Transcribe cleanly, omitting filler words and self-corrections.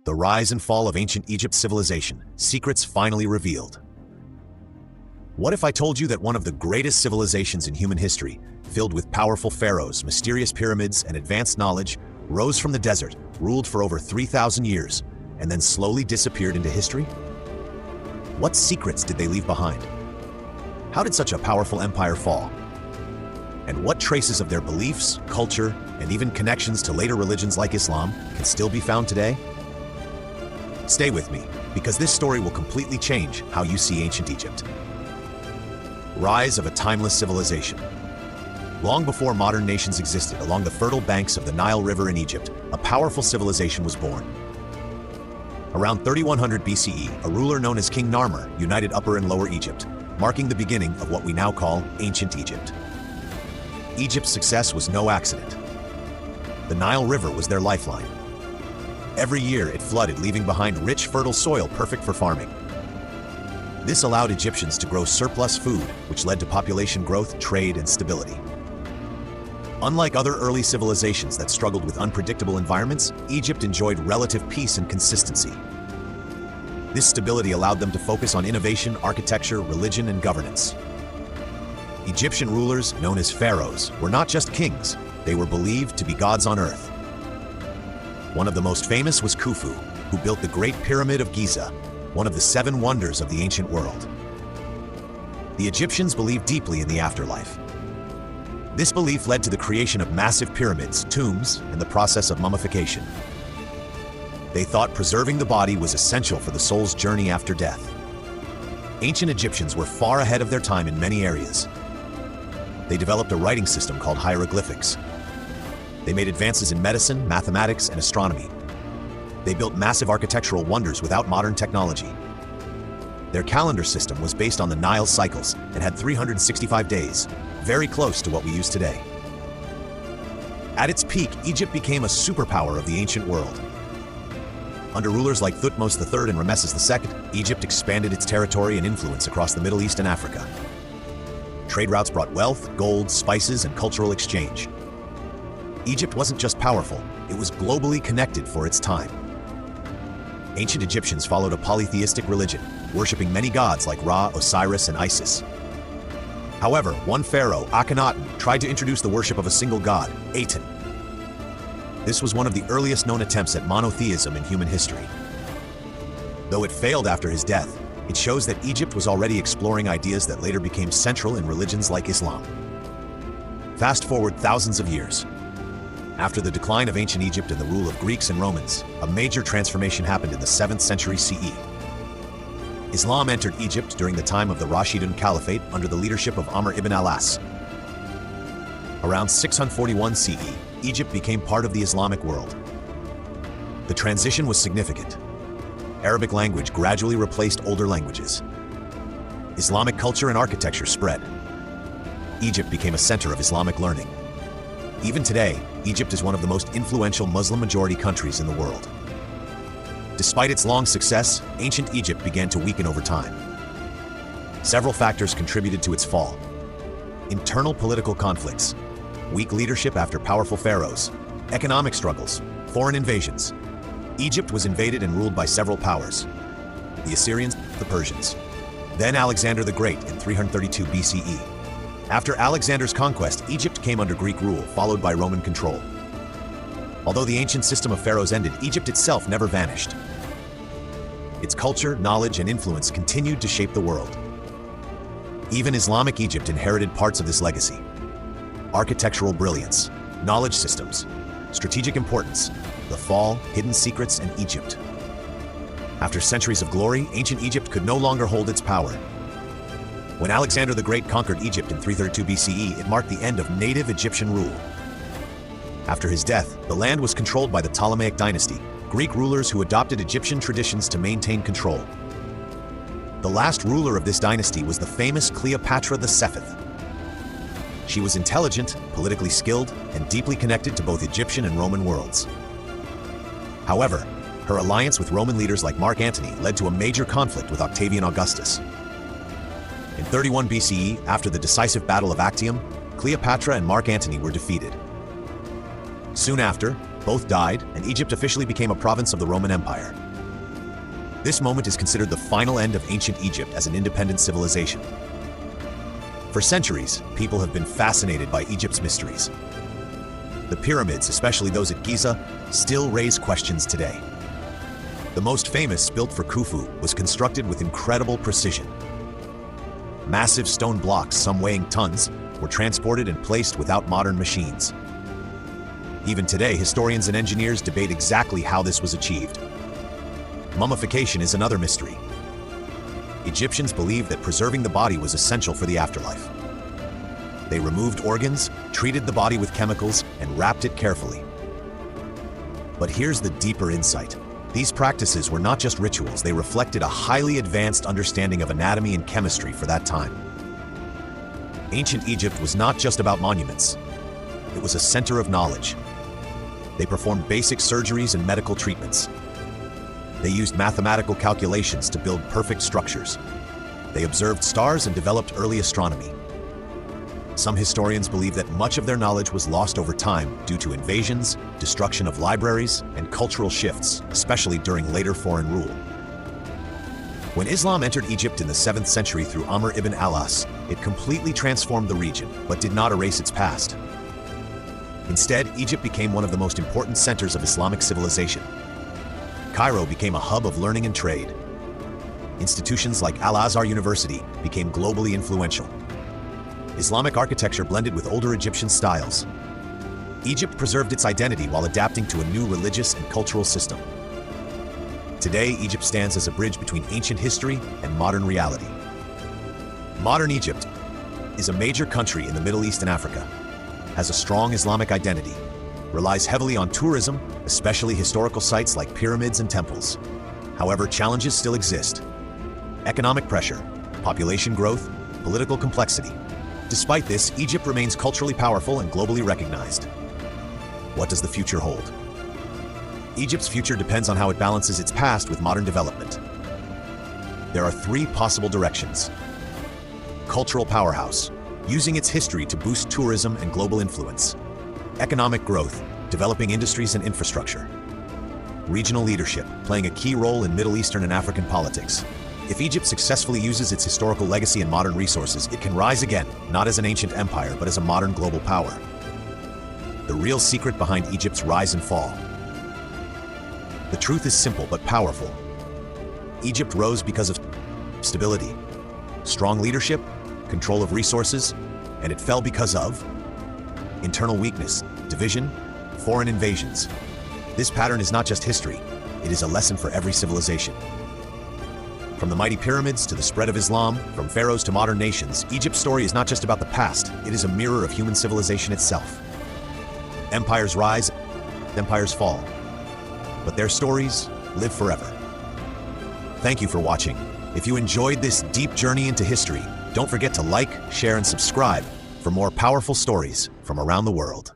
The rise and fall of ancient Egypt civilization, secrets finally revealed. What if I told you that one of the greatest civilizations in human history, filled with powerful pharaohs, mysterious pyramids, and advanced knowledge, rose from the desert, ruled for over 3,000 years, and then slowly disappeared into history? What secrets did they leave behind? How did such a powerful empire fall? And what traces of their beliefs, culture, and even connections to later religions like Islam can still be found today? Stay with me, because this story will completely change how you see ancient Egypt. Rise of a timeless civilization. Long before modern nations existed along the fertile banks of the Nile River in Egypt, a powerful civilization was born. Around 3100 BCE, a ruler known as King Narmer united Upper and Lower Egypt, marking the beginning of what we now call ancient Egypt. Egypt's success was no accident. The Nile River was their lifeline. Every year it flooded, leaving behind rich, fertile soil perfect for farming. This allowed Egyptians to grow surplus food, which led to population growth, trade, and stability. Unlike other early civilizations that struggled with unpredictable environments, Egypt enjoyed relative peace and consistency. This stability allowed them to focus on innovation, architecture, religion, and governance. Egyptian rulers, known as pharaohs, were not just kings, they were believed to be gods on earth. One of the most famous was Khufu, who built the Great Pyramid of Giza, one of the 7 wonders of the ancient world. The Egyptians believed deeply in the afterlife. This belief led to the creation of massive pyramids, tombs, and the process of mummification. They thought preserving the body was essential for the soul's journey after death. Ancient Egyptians were far ahead of their time in many areas. They developed a writing system called hieroglyphics. They made advances in medicine, mathematics, and astronomy. They built massive architectural wonders without modern technology. Their calendar system was based on the Nile cycles and had 365 days, very close to what we use today. At its peak, Egypt became a superpower of the ancient world. Under rulers like Thutmose III and Ramesses II, Egypt expanded its territory and influence across the Middle East and Africa. Trade routes brought wealth, gold, spices, and cultural exchange. Egypt wasn't just powerful, it was globally connected for its time. Ancient Egyptians followed a polytheistic religion, worshipping many gods like Ra, Osiris, and Isis. However, one pharaoh, Akhenaten, tried to introduce the worship of a single god, Aten. This was one of the earliest known attempts at monotheism in human history. Though it failed after his death, it shows that Egypt was already exploring ideas that later became central in religions like Islam. Fast forward thousands of years. After the decline of ancient Egypt and the rule of Greeks and Romans, a major transformation happened in the 7th century CE. Islam entered Egypt during the time of the Rashidun Caliphate under the leadership of Amr ibn al-As. Around 641 CE, Egypt became part of the Islamic world. The transition was significant. Arabic language gradually replaced older languages. Islamic culture and architecture spread. Egypt became a center of Islamic learning. Even today, Egypt is one of the most influential Muslim-majority countries in the world. Despite its long success, ancient Egypt began to weaken over time. Several factors contributed to its fall. Internal political conflicts, weak leadership after powerful pharaohs, economic struggles, foreign invasions. Egypt was invaded and ruled by several powers: the Assyrians, the Persians, then Alexander the Great in 332 BCE. After Alexander's conquest, Egypt came under Greek rule, followed by Roman control. Although the ancient system of pharaohs ended, Egypt itself never vanished. Its culture, knowledge, and influence continued to shape the world. Even Islamic Egypt inherited parts of this legacy: architectural brilliance, knowledge systems, strategic importance, the fall, hidden secrets, and Egypt. After centuries of glory, ancient Egypt could no longer hold its power. When Alexander the Great conquered Egypt in 332 BCE, it marked the end of native Egyptian rule. After his death, the land was controlled by the Ptolemaic dynasty, Greek rulers who adopted Egyptian traditions to maintain control. The last ruler of this dynasty was the famous Cleopatra VII. She was intelligent, politically skilled, and deeply connected to both Egyptian and Roman worlds. However, her alliance with Roman leaders like Mark Antony led to a major conflict with Octavian Augustus. In 31 BCE, after the decisive Battle of Actium, Cleopatra and Mark Antony were defeated. Soon after, Both died, and Egypt officially became a province of the Roman Empire. This moment is considered the final end of ancient Egypt as an independent civilization. For centuries, people have been fascinated by Egypt's mysteries. The pyramids, especially those at Giza, still raise questions today. The most famous, built for Khufu, was constructed with incredible precision. Massive stone blocks, some weighing tons, were transported and placed without modern machines. Even today, historians and engineers debate exactly how this was achieved. Mummification is another mystery. Egyptians believed that preserving the body was essential for the afterlife. They removed organs, treated the body with chemicals, and wrapped it carefully. But here's the deeper insight. These practices were not just rituals, they reflected a highly advanced understanding of anatomy and chemistry for that time. Ancient Egypt was not just about monuments. It was a center of knowledge. They performed basic surgeries and medical treatments. They used mathematical calculations to build perfect structures. They observed stars and developed early astronomy. Some historians believe that much of their knowledge was lost over time due to invasions, destruction of libraries, and cultural shifts, especially during later foreign rule. When Islam entered Egypt in the 7th century through Amr ibn al-As, it completely transformed the region, but did not erase its past. Instead, Egypt became one of the most important centers of Islamic civilization. Cairo became a hub of learning and trade. Institutions like Al-Azhar University became globally influential. Islamic architecture blended with older Egyptian styles. Egypt preserved its identity while adapting to a new religious and cultural system. Today, Egypt stands as a bridge between ancient history and modern reality. Modern Egypt is a major country in the Middle East and Africa, has a strong Islamic identity, relies heavily on tourism, especially historical sites like pyramids and temples. However, challenges still exist. Economic pressure, population growth, political complexity. Despite this, Egypt remains culturally powerful and globally recognized. What does the future hold? Egypt's future depends on how it balances its past with modern development. There are 3 possible directions. Cultural powerhouse, using its history to boost tourism and global influence. Economic growth, developing industries and infrastructure. Regional leadership, playing a key role in Middle Eastern and African politics. If Egypt successfully uses its historical legacy and modern resources, it can rise again, not as an ancient empire, but as a modern global power. The real secret behind Egypt's rise and fall. The truth is simple but powerful. Egypt rose because of stability, strong leadership, control of resources, and it fell because of internal weakness, division, foreign invasions. This pattern is not just history, it is a lesson for every civilization. From the mighty pyramids to the spread of Islam, from pharaohs to modern nations, Egypt's story is not just about the past, it is a mirror of human civilization itself. Empires rise, empires fall, but their stories live forever. Thank you for watching. If you enjoyed this deep journey into history, don't forget to like, share, and subscribe for more powerful stories from around the world.